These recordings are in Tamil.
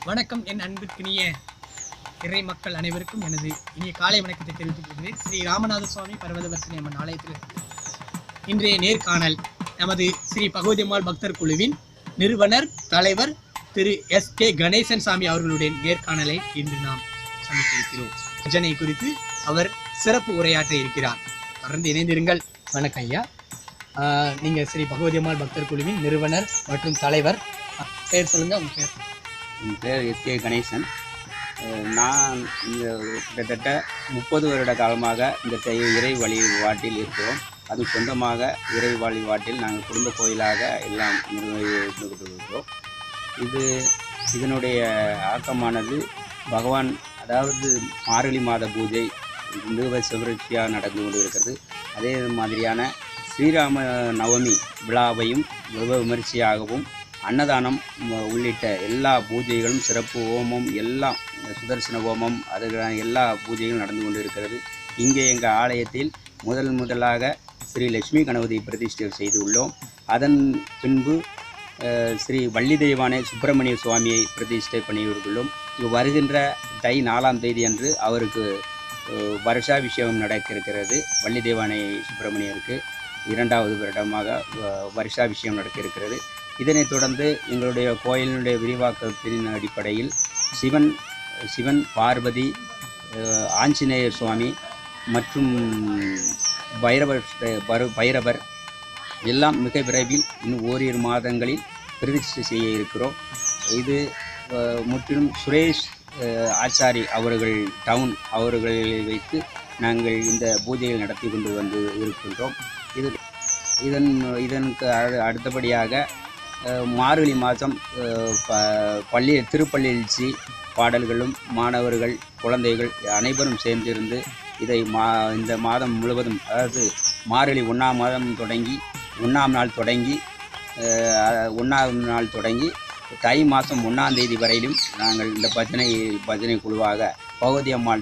வணக்கம் என் அன்பிற்கினிய இறை மக்கள் அனைவருக்கும் எனது இனிய காலை வணக்கத்தை தெரிவித்துக் கொள்கிறேன். ஸ்ரீ ராமநாத சுவாமி பர்வதவர்த்தினி அம்மன் ஆலயத்தில் இன்றைய நேர்காணல் நமது ஸ்ரீ பகவதியம்மாள் பக்தர் குழுவின் நிறுவனர் தலைவர் திரு S.K. கணேசன் சாமி அவர்களுடைய நேர்காணலை இன்று நாம் சந்தித்திருக்கிறோம். பூஜனை குறித்து அவர் சிறப்பு உரையாற்ற இருக்கிறார். தொடர்ந்து இணைந்திருங்கள். வணக்கம் ஐயா. நீங்கள் ஸ்ரீ பகவதியம்மாள் பக்தர் குழுவின் நிறுவனர் மற்றும் தலைவர். பேர் சொல்லுங்க. உங்க பேர்? என் பேர் S.K. கணேசன். நான் இந்த கிட்டத்தட்ட 30 வருட காலமாக இந்த இறை வழிபாட்டில் இருக்கிறோம். அது சொந்தமாக இறை வழிபாட்டில் நாங்கள் குடும்ப கோயிலாக எல்லாம் நிர்வகித்து இருக்கிறோம். இதனுடைய ஆக்கமானது பகவான், அதாவது மார்கழி மாத பூஜை மிக சுழற்சியாக நடந்து கொண்டு இருக்கிறது. அதே மாதிரியான ஸ்ரீராம நவமி விழாவையும் மிக விமர்சையாகவும் அன்னதானம் உள்ளிட்ட எல்லா பூஜைகளும் சிறப்பு ஹோமம் எல்லாம் சுதர்சன ஹோமம் அதுக்கான எல்லா பூஜைகளும் நடந்து கொண்டு இருக்கிறது. இங்கே எங்கள் ஆலயத்தில் முதலாக ஸ்ரீ லட்சுமி கணபதி பிரதிஷ்டை செய்துள்ளோம். அதன் பின்பு ஸ்ரீ வள்ளி தெய்வானை சுப்பிரமணிய சுவாமியை பிரதிஷ்டை பண்ணியுள்ளோம். வருகின்ற தை 4ஆம் தேதி அன்று அவருக்கு வருஷாபிஷேகம் நடக்க இருக்கிறது. வள்ளி தெய்வானை சுப்பிரமணியருக்கு 2வது வருடமாக வருஷாபிஷேகம் நடக்க இருக்கிறது. இதனைத் தொடர்ந்து எங்களுடைய கோயிலினுடைய விரிவாக்கத்தின் அடிப்படையில் சிவன் பார்வதி, ஆஞ்சநேயர் சுவாமி மற்றும் பைரவர் எல்லாம் மிக விரைவில் இன்னும் ஓரிரு மாதங்களில் பிரதிஷ்டை செய்ய இருக்கிறோம். இது முற்றிலும் சுரேஷ் ஆச்சாரி அவர்கள் டவுன் அவர்களை வைத்து நாங்கள் இந்த பூஜைகள் நடத்தி கொண்டு வந்து இருக்கின்றோம். இதற்கு அடுத்தபடியாக மார்கழி மாதம் திருப்பள்ளி எழுச்சி பாடல்களும் மாணவர்கள் குழந்தைகள் அனைவரும் சேர்ந்திருந்து இதை இந்த மாதம் முழுவதும், அதாவது மார்கழி 1ஆம் நாள் தொடங்கி தை மாதம் 1ஆம் தேதி வரையிலும் நாங்கள் இந்த பஜனை குழுவாக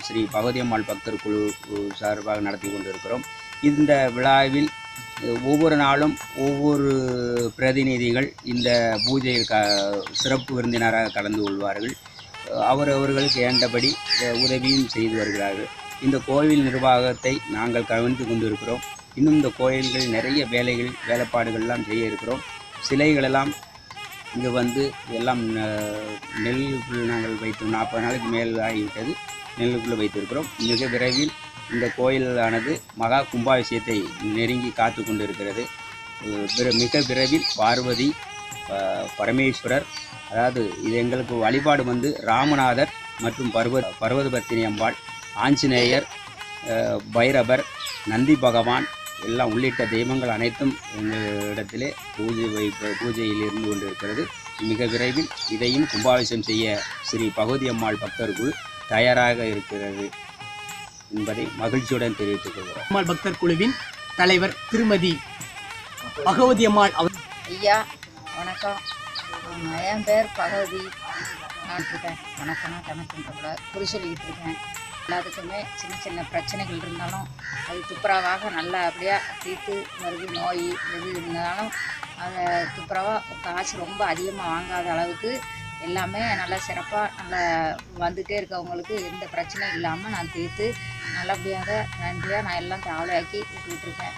ஸ்ரீ பகவதியம்மாள் பக்தர் குழு சார்பாக நடத்தி கொண்டிருக்கிறோம். இந்த விழாவில் ஒவ்வொரு நாளும் ஒவ்வொரு பிரதிநிதிகள் இந்த பூஜையில் சிறப்பு விருந்தினராக கலந்து கொள்வார்கள். அவர்களுக்கு ஏண்டபடி உதவியும் செய்து வருகிறார்கள். இந்த கோவில் நிர்வாகத்தை நாங்கள் கவனித்து கொண்டிருக்கிறோம். இன்னும் இந்த கோயில்கள் நிறைய வேலைப்பாடுகள்லாம் செய்ய இருக்கிறோம். சிலைகளெல்லாம் இங்கே எல்லாம் நெல்லுக்குள் நாங்கள் வைத்து 40 நாளைக்கு மேல் ஆகிவிட்டது. நெல்லுக்குள்ளே வைத்திருக்கிறோம். மிக விரைவில் இந்த கோயிலானது மகா கும்பாபிஷேகத்தை நெருங்கி காத்து கொண்டு இருக்கிறது. மிக விரைவில் பார்வதி, பரமேஸ்வரர், அதாவது இது எங்களுக்கு வழிபாடு ராமநாதர் மற்றும் பர்வதவர்த்தினி அம்பாள், ஆஞ்சநேயர், பைரவர், நந்தி பகவான் எல்லாம் உள்ளிட்ட தெய்வங்கள் அனைத்தும் எங்களிடத்திலே பூஜையில் இருந்து கொண்டு இருக்கிறது. மிக விரைவில் இதையும் கும்பாபிஷேகம் செய்ய ஸ்ரீ பகவதியம்மாள் பக்தர்கள் தயாராக இருக்கிறது என்பதை மகிழ்ச்சியுடன் தெரிவித்துக் கொள்கிறோம். அம்மாள் பக்தர் குழுவின் தலைவர் திருமதி பகவதியம்மாள் ஐயா வணக்கம். என் பேர் பகவதி. நான் இருக்கேன் கணக்குன்ற குறி சொல்லிக்கிட்டு இருக்கேன். எல்லாத்துக்குமே சின்ன பிரச்சனைகள் இருந்தாலும் அது துப்புரவாக நல்லபடியாக தீர்த்து மறுபடியும் நோய் எது இருந்தாலும் அதை துப்புரவாக காசு ரொம்ப அதிகமாக வாங்காத அளவுக்கு எல்லாமே நல்லா சிறப்பாக நல்லா வந்துகிட்டே இருக்கவங்களுக்கு எந்த பிரச்சனையும் இல்லாமல் நான் தீர்த்து நல்லபடியாக நன்றியாக நான் எல்லாம் தாவலையாக்கி விட்டுருக்கேன்.